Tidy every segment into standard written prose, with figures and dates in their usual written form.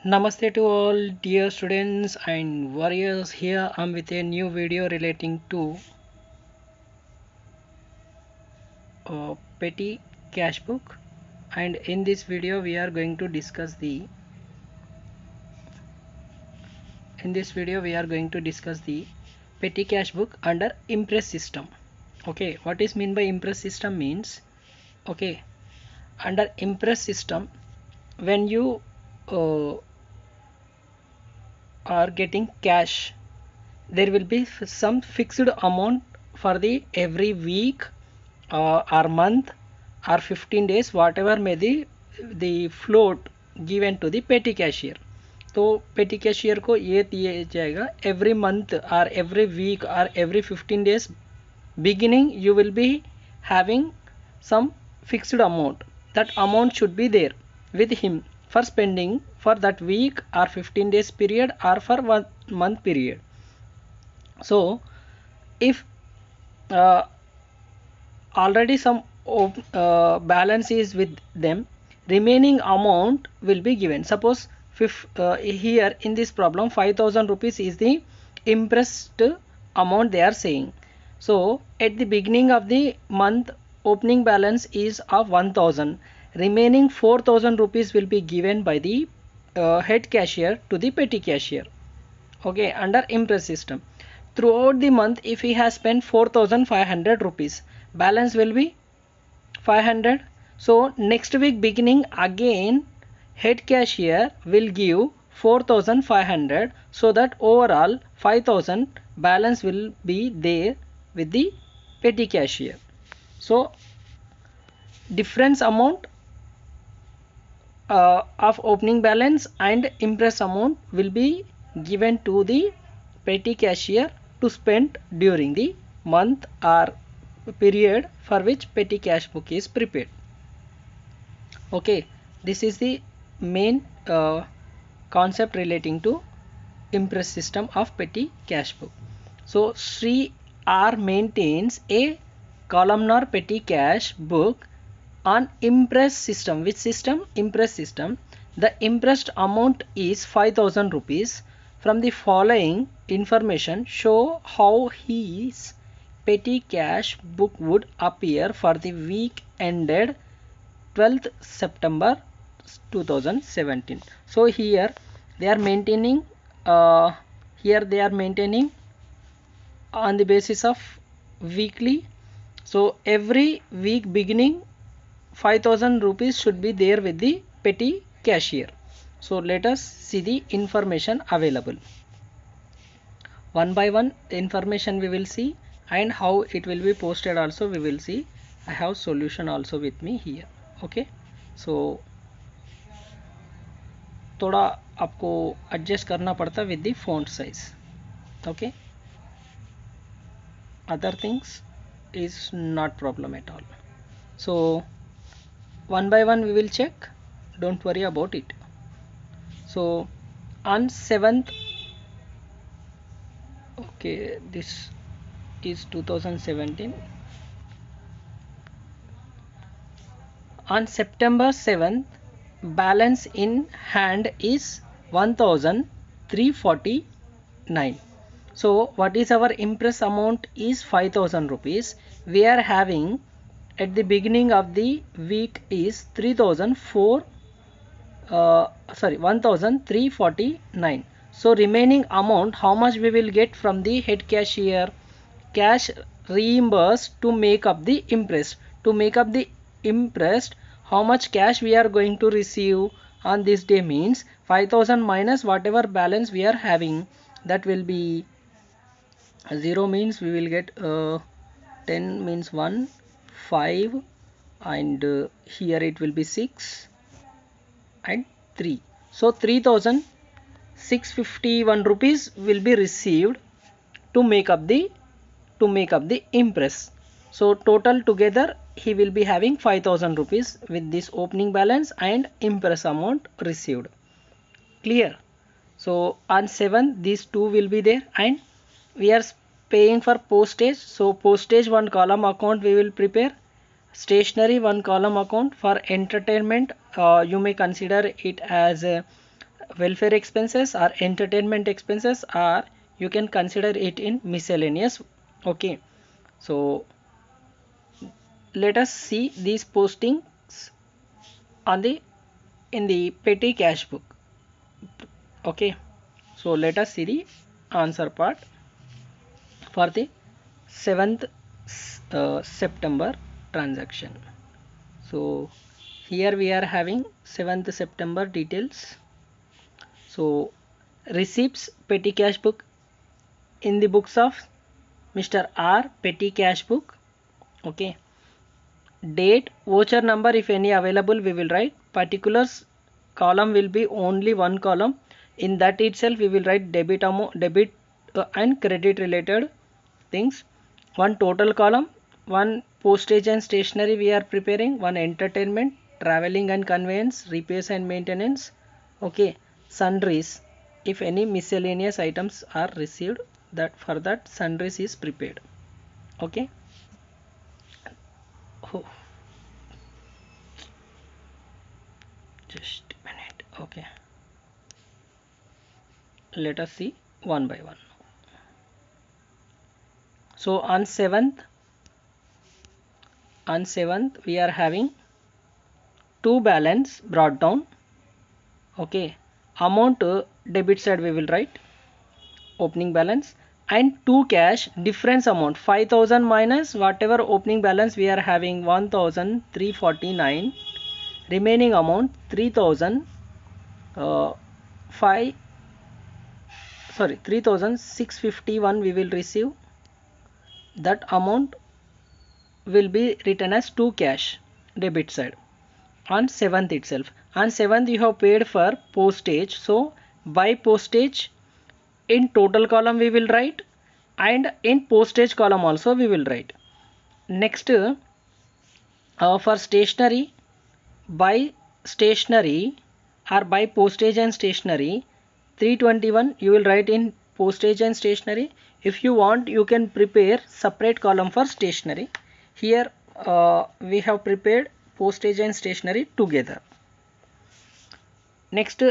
Namaste to all dear students and warriors. Here I'm with a new video relating to petty cash book, and in this video we are going to discuss the petty cash book under Impress system. Okay, what is mean by Impress system means, okay, under Impress system, when you uh, are getting cash, there will be some fixed amount for the every week or month or 15 days, whatever may the float given to the petty cashier. तो पेटी cashier को ये दिया जाएगा every month or every week or every 15 days beginning you will be having some fixed amount. That amount should be there with him for spending for that week or 15 days period or for 1 month period. So if uh, already some balance is with them, remaining amount will be given. Suppose here in this problem 5000 rupees is the impressed amount they are saying. So at the beginning of the month opening balance is of 1000, remaining 4000 rupees will be given by the head cashier to the petty cashier. Okay, under Impress system, throughout the month if he has spent 4500 rupees, balance will be 500. So next week beginning again head cashier will give 4500, so that overall 5000 balance will be there with the petty cashier. So difference amount of opening balance and Impress amount will be given to the petty cashier to spend during the month or period for which petty cash book is prepared. Okay, this is the main concept relating to Impress system of petty cash book. So Sri R maintains a columnar petty cash book on Impress system. Which system? Impress system. The impressed amount is 5000 rupees. From the following information show how his petty cash book would appear for the week ended 12th September 2017. So here they are maintaining on the basis of weekly. So every week beginning 5000 rupees should be there with the petty cashier. So let us see the information available. One by one information we will see, and how it will be posted also we will see. I have solution also with me here. Okay, so थोड़ा आपको adjust करना पड़ता with the font size. Okay, other things is not problem at all. So one by one we will check, don't worry about it. So on 7th, okay, this is 2017. On September 7th, balance in hand is 1349. So what is our Impress amount is 5000 rupees. We are having at the beginning of the week is 1349. So remaining amount, how much we will get from the head cashier? Cash reimbursed to make up the impressed. To make up the impressed, how much cash we are going to receive on this day means 5000 minus whatever balance we are having, that will be 0 means we will get 10 means 1, 5, and here it will be 6 and 3. So 3651 rupees will be received to make up the impress. So total together he will be having 5000 rupees with this opening balance and impress amount received. Clear? So on 7th these two will be there, and we are paying for postage. So postage one column account we will prepare, stationery one column account. For entertainment you may consider it as welfare expenses or entertainment expenses, or you can consider it in miscellaneous. Okay, so let us see these postings on the in the petty cash book. Okay, so let us see the answer part for the 7th September transaction. So here we are having 7th September details. So receipts petty cash book in the books of Mr. R, petty cash book. Okay, date, voucher number if any available we will write. Particulars column will be only one column. In that itself we will write debit amount, debit and credit related things. One total column, one postage and stationery we are preparing, one entertainment, traveling and conveyance, repairs and maintenance. Okay, sundries if any miscellaneous items are received, that for that sundries is prepared. Okay. Oh, just a minute. Okay, let us see one by one. So on 7th we are having two balance brought down. Okay, amount debit side we will write opening balance, and two cash difference amount 5000 minus whatever opening balance we are having 1349, remaining amount 3000 5 sorry 3651 we will receive. That amount will be written as two cash debit side on 7th itself. On 7th you have paid for postage, so by postage in total column we will write, and in postage column also we will write. Next for stationery, by stationery or by postage and stationery 321 you will write in postage and stationery. If you want you can prepare separate column for stationery. Here we have prepared postage and stationery together. Next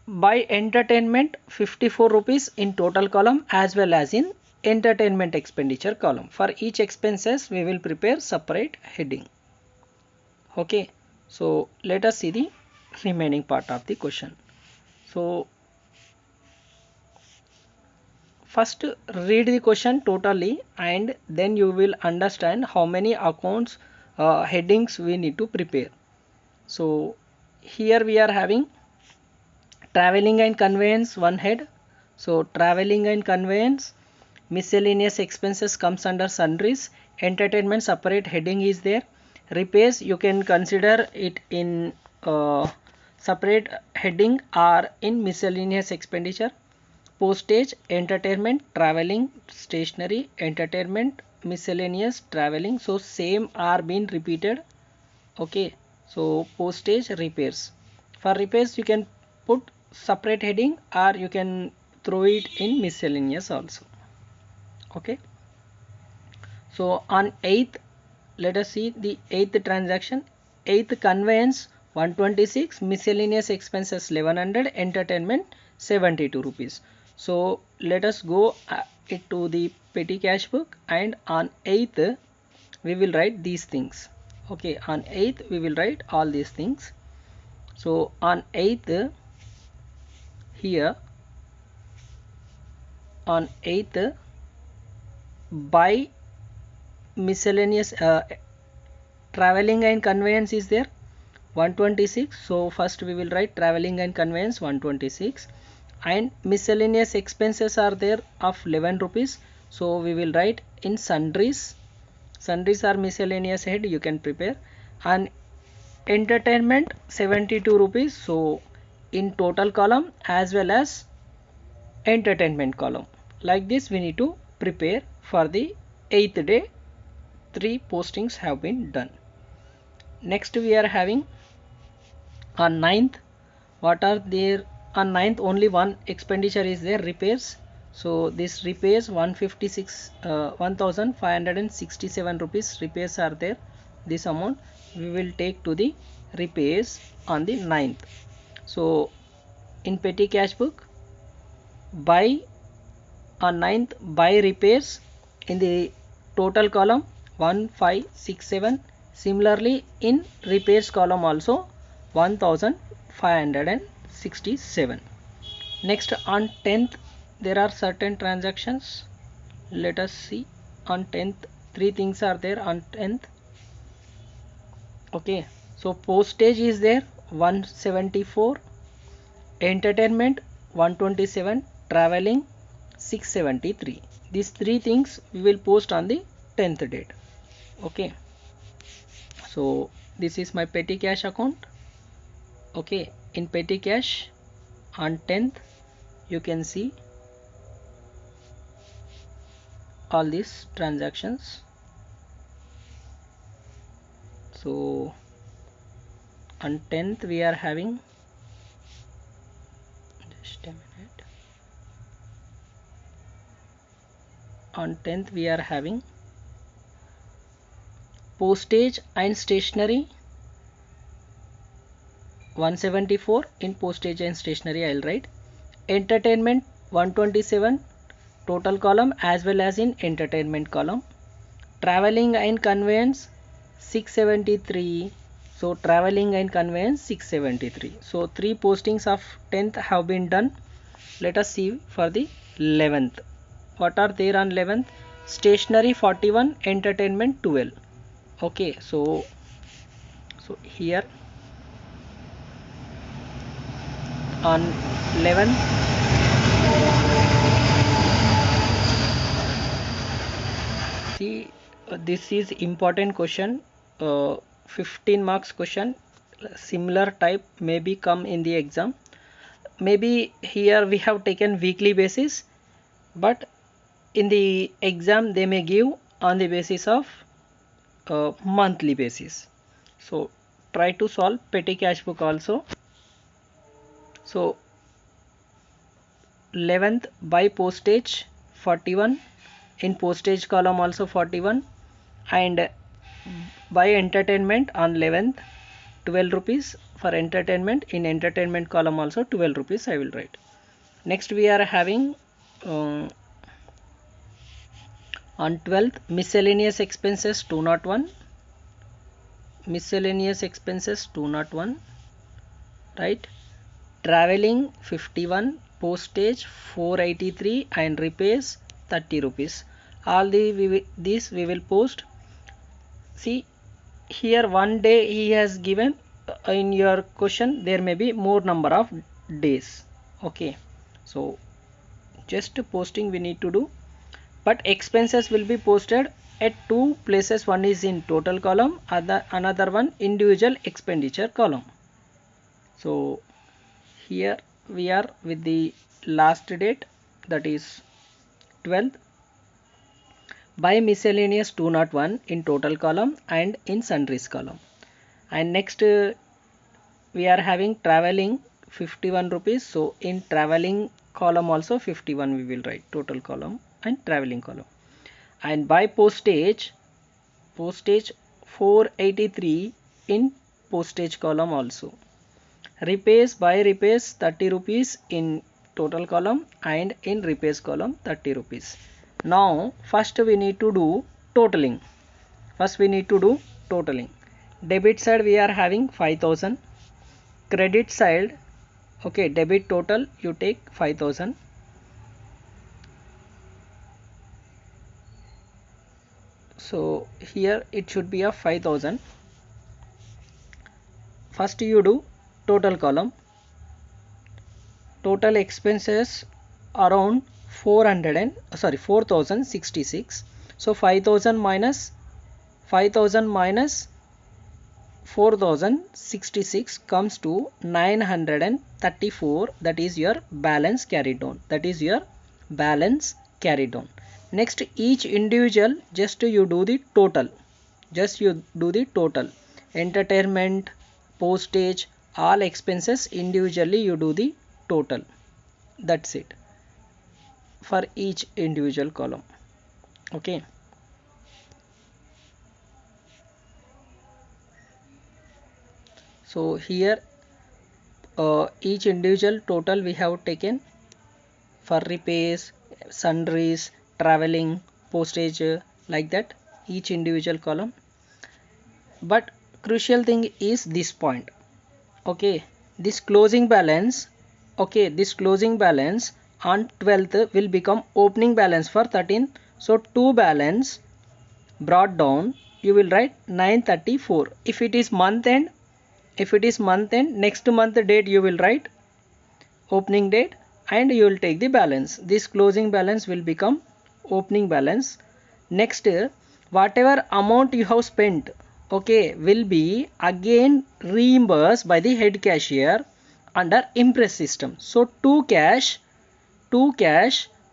by entertainment 54 rupees in total column as well as in entertainment expenditure column. For each expenses we will prepare separate heading. Okay, so let us see the remaining part of the question. So first read the question totally and then you will understand how many accounts headings we need to prepare. So here we are having traveling and conveyance one head. So traveling and conveyance, miscellaneous expenses comes under sundries, entertainment separate heading is there, repairs you can consider it in separate heading or in miscellaneous expenditure, postage, entertainment, traveling, stationery, entertainment, miscellaneous, traveling, so same are being repeated. Okay, so postage, repairs. For repairs you can put separate heading or you can throw it in miscellaneous also. Okay, so on 8th let us see the 8th transaction. 8th conveyance 126, miscellaneous expenses 1100, entertainment 72 rupees. So let us go to the petty cash book and on 8th we will write these things. Okay, on 8th we will write all these things. So on 8th here on 8th by miscellaneous traveling and conveyance is there 126. So first we will write traveling and conveyance 126, and miscellaneous expenses are there of 11 rupees. So we will write in sundries. Sundries are miscellaneous head you can prepare, and entertainment 72 rupees. So in total column as well as entertainment column, like this we need to prepare for the 8th day. 3 postings have been done. Next we are having on 9th, what are there on 9th? Only one expenditure is there, repairs. So this repairs 156 1567 rupees repairs are there. This amount we will take to the repairs on the 9th. So in petty cash book. Buy on 9th, buy repairs in the total column 1567. Similarly in repairs column also 1567. Next on 10th there are certain transactions. Let us see. On 10th three things are there on 10th. Okay, so postage is there 174, entertainment 127, traveling 673. These three things we will post on the 10th date. Okay, so this is my petty cash account. Okay, in petty cash on 10th you can see all these transactions. So on 10th we are having, just a minute, on 10th we are having postage and stationery 174. In postage and stationery I'll write. Entertainment 127 total column as well as in entertainment column. Traveling and conveyance 673. So traveling and conveyance 673. So three postings of 10th have been done. Let us see for the 11th. What are there on 11th? Stationery 41, entertainment 12. Okay, so here on 11th see, this is important question, 15 marks question. Similar type maybe come in the exam. Maybe here we have taken weekly basis, but in the exam they may give on the basis of monthly basis. So try to solve petty cash book also. So 11th by postage 41, in postage column also 41, and by entertainment on 11th 12 rupees for entertainment, in entertainment column also 12 rupees I will write. Next we are having on 12th miscellaneous expenses 201, miscellaneous expenses 201, right? Traveling 51, postage 483, and repairs 30 rupees. All these we will post. See here one day he has given, in your question there may be more number of days. Okay, so just posting we need to do, but expenses will be posted at two places. One is in total column, another one individual expenditure column. So here we are with the last date, that is 12th. By miscellaneous 201 in total column and in sundries column. And next we are having traveling 51 rupees. So in traveling column also 51 we will write, total column and traveling column. And by postage 483 in postage column also. Repairs by repairs 30 rupees in total column and in repairs column 30 rupees. Now first we need to do totaling. Debit side we are having 5000. Credit side, okay, debit total you take 5000. So here it should be a 5000. First you do total column. Total expenses around 4066. So 5000 minus 4066 comes to 934. That is your balance carried on. Next, each individual, just you do the total. Entertainment, postage, all expenses individually you do the total. That's it for each individual column. Okay. So here each individual total we have taken for repairs, sundries, traveling, postage, like that, each individual column. But crucial thing is this point. Okay, this closing balance, okay, this closing balance on 12th will become opening balance for 13. So 2 balance brought down, you will write 934. If it is month end, next month date you will write opening date and you will take the balance. This closing balance will become opening balance. Next, whatever amount you have spent, okay, will be again reimbursed by the head cashier under Impress system. So to cash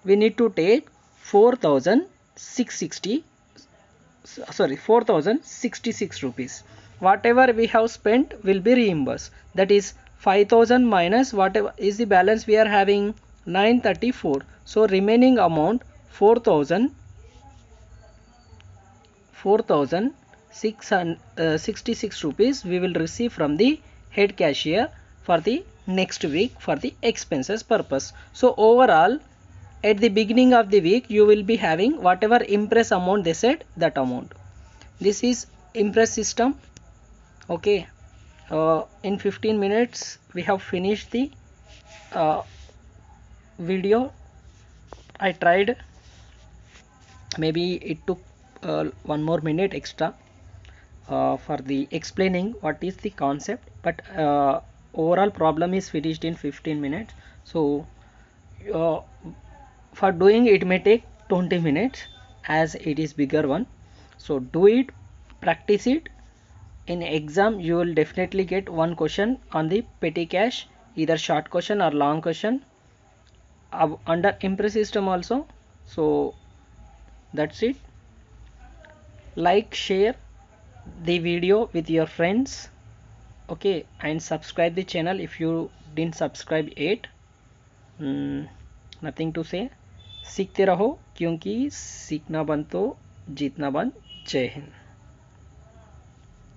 we need to take 4,666 rupees. Whatever we have spent will be reimbursed. That is 5,000 minus whatever is the balance we are having, 934. So remaining amount 4,666 rupees we will receive from the head cashier for the next week for the expenses purpose. So overall, at the beginning of the week you will be having whatever Impress amount they said, that amount. This is Impress system. Okay, in 15 minutes we have finished the video. I tried, maybe it took 1 more minute extra for the explaining what is the concept, but overall problem is finished in 15 minutes. So for doing it may take 20 minutes as it is bigger one. So do it, practice it. In exam you will definitely get one question on the petty cash, either short question or long question under Impress system also. So that's it. Like, share the video with your friends, okay, and subscribe the channel if you didn't subscribe yet. Nothing to say, सीखते रहो क्योंकि सीखना बंद तो जीतना बंद। जय हिंद।